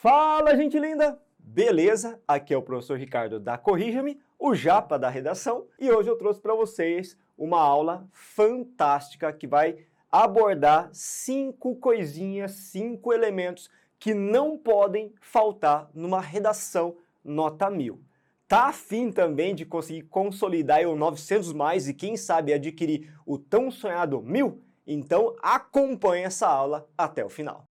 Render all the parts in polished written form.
Fala, gente linda! Beleza? Aqui é o professor Ricardo da Corrija-me, o japa da redação, e hoje eu trouxe para vocês uma aula fantástica que vai abordar 5 coisinhas, 5 elementos que não podem faltar numa redação nota 1000. Tá afim também de conseguir consolidar o 900 mais e quem sabe adquirir o tão sonhado 1000? Então acompanhe essa aula até o final.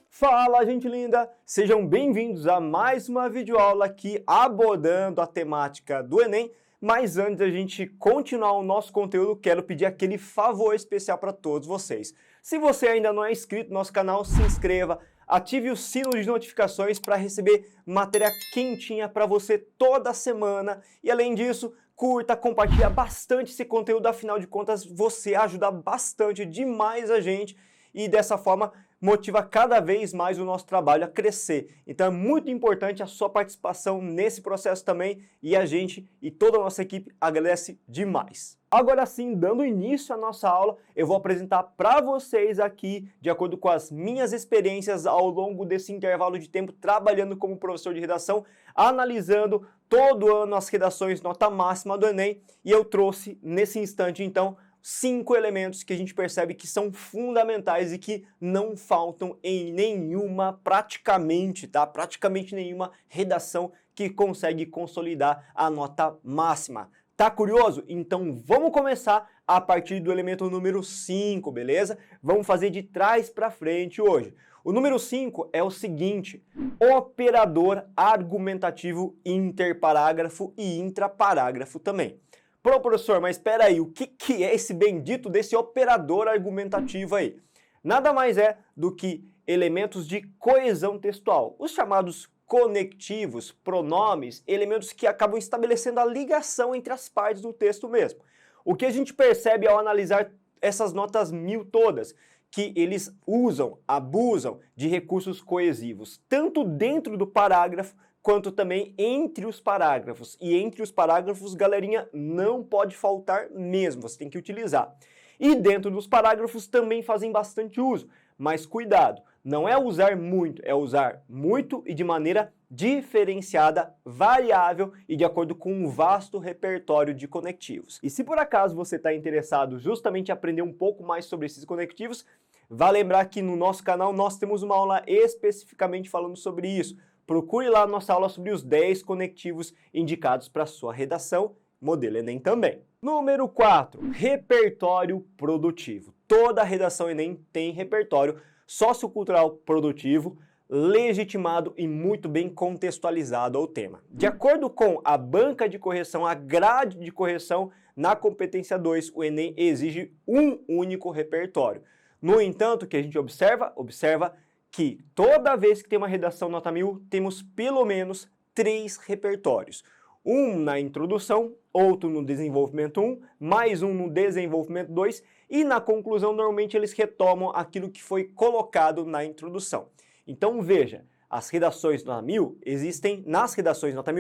Fala, gente linda! Sejam bem-vindos a mais uma videoaula aqui abordando a temática do Enem. Mas antes da gente continuar o nosso conteúdo, quero pedir aquele favor especial para todos vocês. Se você ainda não é inscrito no nosso canal, se inscreva, ative o sino de notificações para receber matéria quentinha para você toda semana. E além disso, curta, compartilha bastante esse conteúdo, afinal de contas você ajuda bastante demais a gente e dessa forma motiva cada vez mais o nosso trabalho a crescer. Então é muito importante a sua participação nesse processo também e a gente e toda a nossa equipe agradece demais. Agora sim, dando início à nossa aula, eu vou apresentar para vocês aqui, de acordo com as minhas experiências ao longo desse intervalo de tempo trabalhando como professor de redação, analisando todo ano as redações nota máxima do Enem, e eu trouxe nesse instante então 5 elementos que a gente percebe que são fundamentais e que não faltam em nenhuma, praticamente nenhuma redação que consegue consolidar a nota máxima. Tá curioso? Então vamos começar a partir do elemento número 5, beleza? Vamos fazer de trás para frente hoje. O número 5 é o seguinte: operador argumentativo interparágrafo e intraparágrafo também. Professor, mas espera aí, o que é esse bendito desse operador argumentativo aí? Nada mais é do que elementos de coesão textual, os chamados conectivos, pronomes, elementos que acabam estabelecendo a ligação entre as partes do texto mesmo. O que a gente percebe ao analisar essas notas 1000 todas? Que eles abusam de recursos coesivos, tanto dentro do parágrafo, quanto também entre os parágrafos. E entre os parágrafos, galerinha, não pode faltar mesmo, você tem que utilizar. E dentro dos parágrafos também fazem bastante uso, mas cuidado, não é usar muito e de maneira diferenciada, variável e de acordo com um vasto repertório de conectivos. E se por acaso você está interessado justamente em aprender um pouco mais sobre esses conectivos, vale lembrar que no nosso canal nós temos uma aula especificamente falando sobre isso. Procure lá a nossa aula sobre os 10 conectivos indicados para a sua redação, modelo Enem também. Número 4, repertório produtivo. Toda redação Enem tem repertório sociocultural produtivo, legitimado e muito bem contextualizado ao tema. De acordo com a banca de correção, a grade de correção, na competência 2, o Enem exige um único repertório. No entanto, o que a gente observa que toda vez que tem uma redação nota 1000, temos pelo menos 3 repertórios. Um na introdução, outro no desenvolvimento 1, mais um no desenvolvimento 2 e na conclusão normalmente eles retomam aquilo que foi colocado na introdução. Então veja, nas redações nota 1000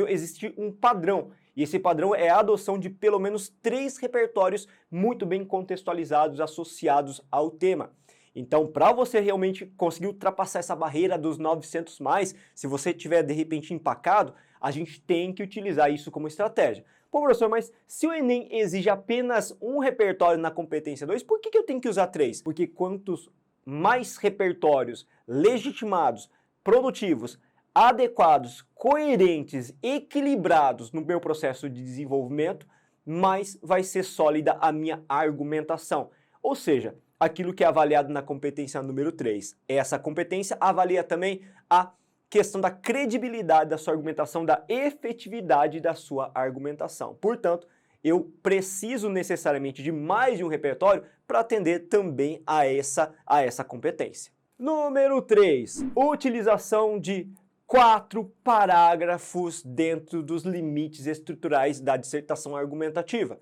existe um padrão e esse padrão é a adoção de pelo menos 3 repertórios muito bem contextualizados associados ao tema. Então, para você realmente conseguir ultrapassar essa barreira dos 900 mais, se você tiver de repente empacado, a gente tem que utilizar isso como estratégia. Pô, professor, mas se o Enem exige apenas um repertório na competência 2, por que eu tenho que usar 3? Porque quantos mais repertórios legitimados, produtivos, adequados, coerentes, equilibrados no meu processo de desenvolvimento, mais vai ser sólida a minha argumentação. Ou seja, aquilo que é avaliado na competência número 3. Essa competência avalia também a questão da credibilidade da sua argumentação, da efetividade da sua argumentação. Portanto, eu preciso necessariamente de mais de um repertório para atender também a essa competência. Número 3. Utilização de 4 parágrafos dentro dos limites estruturais da dissertação argumentativa.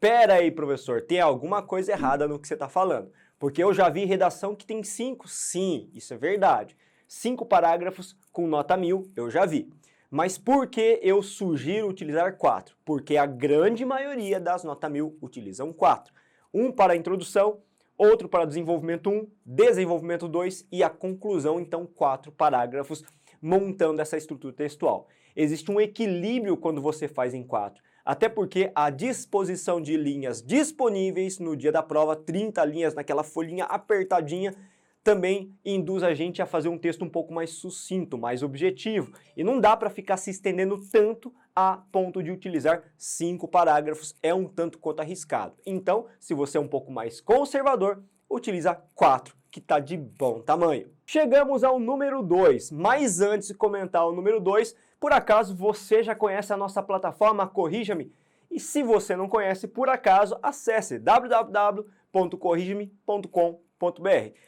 Pera aí, professor, tem alguma coisa errada no que você está falando. Porque eu já vi redação que tem 5, sim, isso é verdade. 5 parágrafos com nota 1000, eu já vi. Mas por que eu sugiro utilizar 4? Porque a grande maioria das nota 1000 utilizam 4. Um para a introdução, outro para desenvolvimento 1, desenvolvimento 2 e a conclusão, então 4 parágrafos montando essa estrutura textual. Existe um equilíbrio quando você faz em 4, até porque a disposição de linhas disponíveis no dia da prova, 30 linhas naquela folhinha apertadinha, também induz a gente a fazer um texto um pouco mais sucinto, mais objetivo. E não dá para ficar se estendendo tanto a ponto de utilizar 5 parágrafos, é um tanto quanto arriscado. Então, se você é um pouco mais conservador, utiliza 4, que está de bom tamanho. Chegamos ao número 2, mas antes de comentar o número 2, por acaso você já conhece a nossa plataforma Corrija-me? E se você não conhece, por acaso, acesse www.corrigeme.com.br.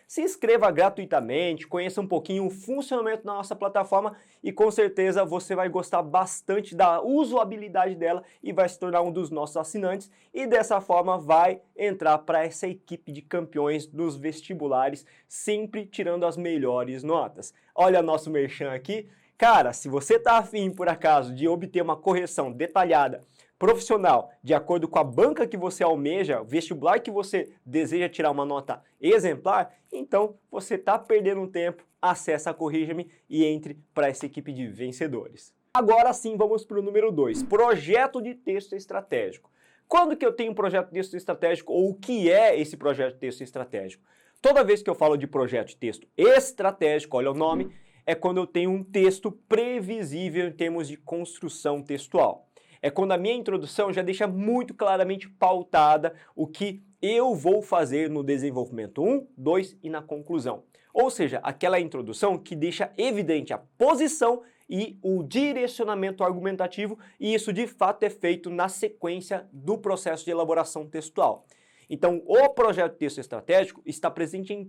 Se inscreva gratuitamente, conheça um pouquinho o funcionamento da nossa plataforma e com certeza você vai gostar bastante da usabilidade dela e vai se tornar um dos nossos assinantes e dessa forma vai entrar para essa equipe de campeões dos vestibulares, sempre tirando as melhores notas. Olha nosso merchan aqui. Cara, se você está afim, por acaso, de obter uma correção detalhada, profissional, de acordo com a banca que você almeja, vestibular que você deseja tirar uma nota exemplar, então você está perdendo tempo, acesse a Corrija-me e entre para essa equipe de vencedores. Agora sim, vamos para o número 2, projeto de texto estratégico. Quando que eu tenho um projeto de texto estratégico ou o que é esse projeto de texto estratégico? Toda vez que eu falo de projeto de texto estratégico, olha o nome, é quando eu tenho um texto previsível em termos de construção textual. É quando a minha introdução já deixa muito claramente pautada o que eu vou fazer no desenvolvimento 1, 2 e na conclusão. Ou seja, aquela introdução que deixa evidente a posição e o direcionamento argumentativo, e isso de fato é feito na sequência do processo de elaboração textual. Então, o projeto de texto estratégico está presente em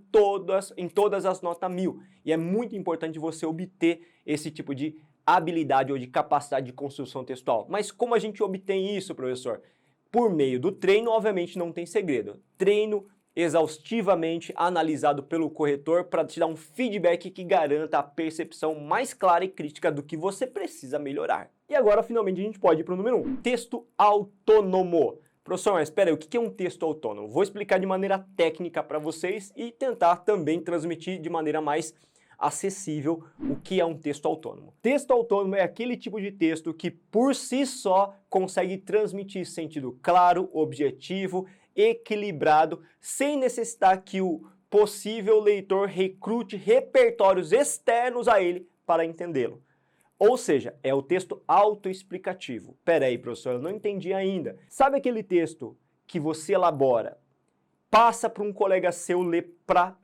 todas as notas 1000 e é muito importante você obter esse tipo de habilidade ou de capacidade de construção textual. Mas como a gente obtém isso, professor? Por meio do treino, obviamente não tem segredo. Treino exaustivamente analisado pelo corretor para te dar um feedback que garanta a percepção mais clara e crítica do que você precisa melhorar. E agora, finalmente, a gente pode ir para o número 1. Texto autônomo. Professor, mas espera aí, o que é um texto autônomo? Vou explicar de maneira técnica para vocês e tentar também transmitir de maneira mais acessível o que é um texto autônomo. Texto autônomo é aquele tipo de texto que por si só consegue transmitir sentido claro, objetivo, equilibrado, sem necessitar que o possível leitor recrute repertórios externos a ele para entendê-lo. Ou seja, é o texto autoexplicativo. Pera aí, professor, eu não entendi ainda. Sabe aquele texto que você elabora, passa para um colega seu ler para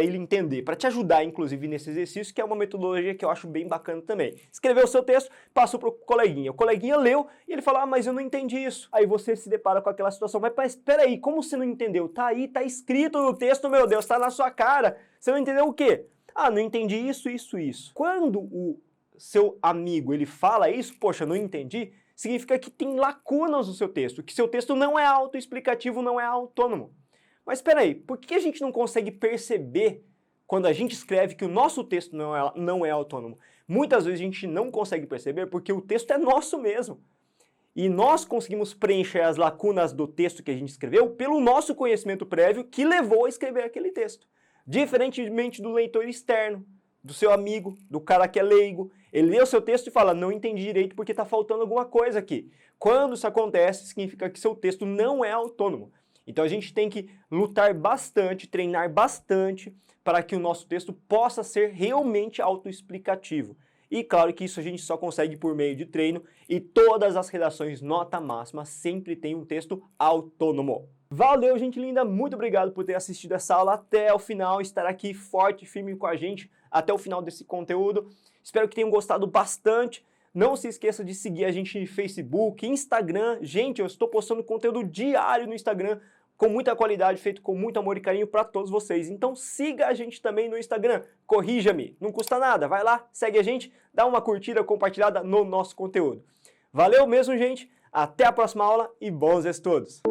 ele entender, para te ajudar, inclusive, nesse exercício, que é uma metodologia que eu acho bem bacana também. Escreveu o seu texto, passou para o coleguinha leu e ele fala, mas eu não entendi isso. Aí você se depara com aquela situação, mas espera aí, como você não entendeu? Tá aí, tá escrito no texto, meu Deus, tá na sua cara. Você não entendeu o quê? Ah, não entendi isso. Quando o seu amigo ele fala isso, poxa, não entendi, significa que tem lacunas no seu texto, que seu texto não é autoexplicativo, não é autônomo. Mas espera aí, por que a gente não consegue perceber quando a gente escreve que o nosso texto não é autônomo? Muitas vezes a gente não consegue perceber porque o texto é nosso mesmo. E nós conseguimos preencher as lacunas do texto que a gente escreveu pelo nosso conhecimento prévio que levou a escrever aquele texto. Diferentemente do leitor externo, do seu amigo, do cara que é leigo, ele lê o seu texto e fala, não entendi direito porque está faltando alguma coisa aqui. Quando isso acontece, significa que seu texto não é autônomo. Então a gente tem que lutar bastante, treinar bastante para que o nosso texto possa ser realmente autoexplicativo. E claro que isso a gente só consegue por meio de treino e todas as redações nota máxima sempre tem um texto autônomo. Valeu, gente linda, muito obrigado por ter assistido essa aula até o final, estar aqui forte e firme com a gente até o final desse conteúdo. Espero que tenham gostado bastante. Não se esqueça de seguir a gente no Facebook, Instagram. Gente, eu estou postando conteúdo diário no Instagram, com muita qualidade, feito com muito amor e carinho para todos vocês. Então siga a gente também no Instagram, Corrija-me, não custa nada, vai lá, segue a gente, dá uma curtida compartilhada no nosso conteúdo. Valeu mesmo, gente, até a próxima aula e bons estudos!